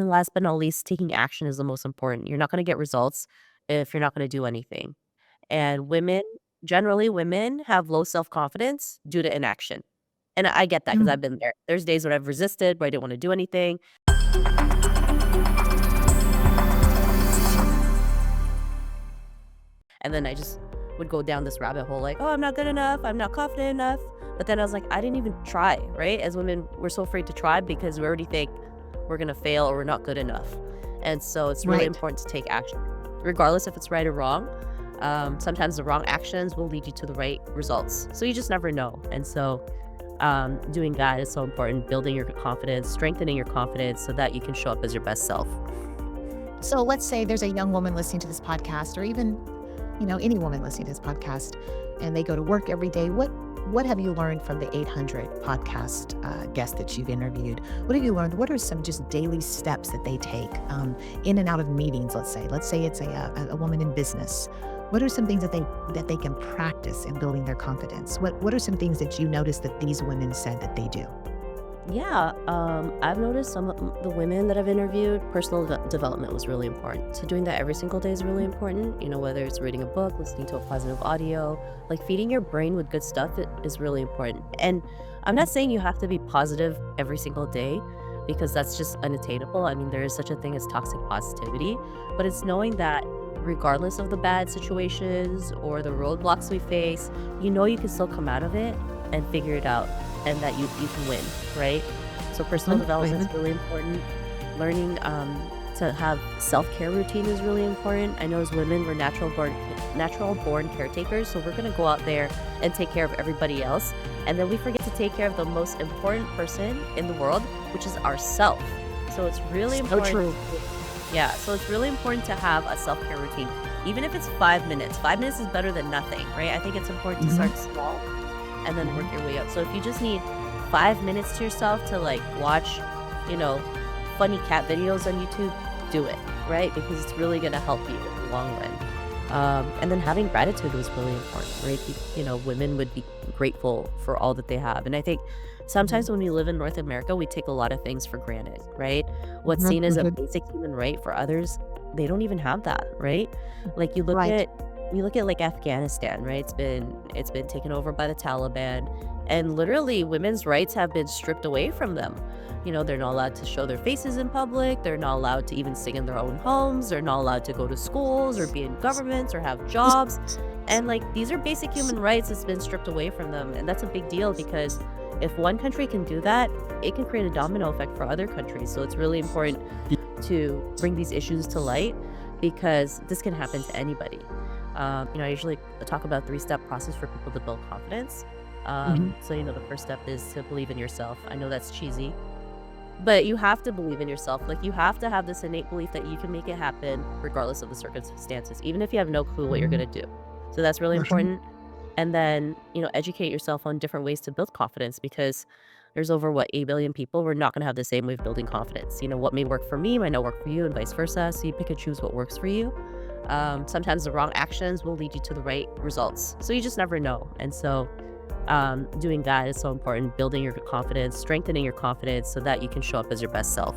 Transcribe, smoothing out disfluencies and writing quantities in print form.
then last but not least, taking action is the most important. You're not gonna get results if you're not gonna do anything. And generally, women have low self-confidence due to inaction. And I get that because 'cause Mm, I've been there. There's days when I've resisted, where I didn't wanna do anything, and then I just would go down this rabbit hole like, "Oh, I'm not good enough, I'm not confident enough." But then I was like, "I didn't even try," right? As women, we're so afraid to try because we already think we're gonna fail or we're not good enough. And so it's really right. important to take action, regardless if it's right or wrong. Sometimes the wrong actions will lead you to the right results. So you just never know. And so doing that is so important, building your confidence, strengthening your confidence so that you can show up as your best self. So let's say there's a young woman listening to this podcast, or even, any woman listening to this podcast, and they go to work every day. What have you learned from the 800 podcast guests that you've interviewed? What have you learned? What are some just daily steps that they take in and out of meetings? Let's say it's a woman in business. What are some things that they can practice in building their confidence? What are some things that you noticed that these women said that they do? Yeah, I've noticed some of the women that I've interviewed, personal development was really important. So doing that every single day is really important. Whether it's reading a book, listening to a positive audio, like feeding your brain with good stuff is really important. And I'm not saying you have to be positive every single day because that's just unattainable. I mean, there is such a thing as toxic positivity, but it's knowing that regardless of the bad situations or the roadblocks we face, you can still come out of it and figure it out and that you can win, right? So personal development is really important. Learning to have self-care routine is really important. I know as women, we're natural born caretakers, so we're gonna go out there and take care of everybody else. And then we forget to take care of the most important person in the world, which is ourself. So it's really So important. true. Yeah, so it's really important to have a self-care routine. Even if it's 5 minutes. 5 minutes is better than nothing, right? I think it's important to Mhm, start small and then work mhm. your way up. So if you just need 5 minutes to yourself to like watch, you know, funny cat videos on YouTube, do it, right? Because it's really gonna help you in the long run. And then having gratitude was really important, right? Women would be grateful for all that they have. And I think Mhm, sometimes when we live in North America, we take a lot of things for granted, right? What's mhm, seen as a mhm. basic human right for others, they don't even have that, right? Like Right. you look at like Afghanistan, right? It's been taken over by the Taliban, and literally women's rights have been stripped away from them. They're not allowed to show their faces in public. They're not allowed to even sing in their own homes. They're not allowed to go to schools or be in governments or have jobs. And like these are basic human rights that's been stripped away from them. And that's a big deal because if one country can do that, it can create a domino effect for other countries. So it's really important to bring these issues to light because this can happen to anybody. I usually talk about three-step process for people to build confidence. Mhm. So the first step is to believe in yourself. I know that's cheesy, but you have to believe in yourself. Like, you have to have this innate belief that you can make it happen regardless of the circumstances, even if you have no clue what you're Mhm. gonna do. So that's really Mhm. important. And then, educate yourself on different ways to build confidence because there's over what 8 billion people. We're not gonna have the same way of building confidence. What may work for me might not work for you, and vice versa. So you pick and choose what works for you. Sometimes the wrong actions will lead you to the right results. So you just never know. And so doing that is so important, building your confidence, strengthening your confidence so that you can show up as your best self.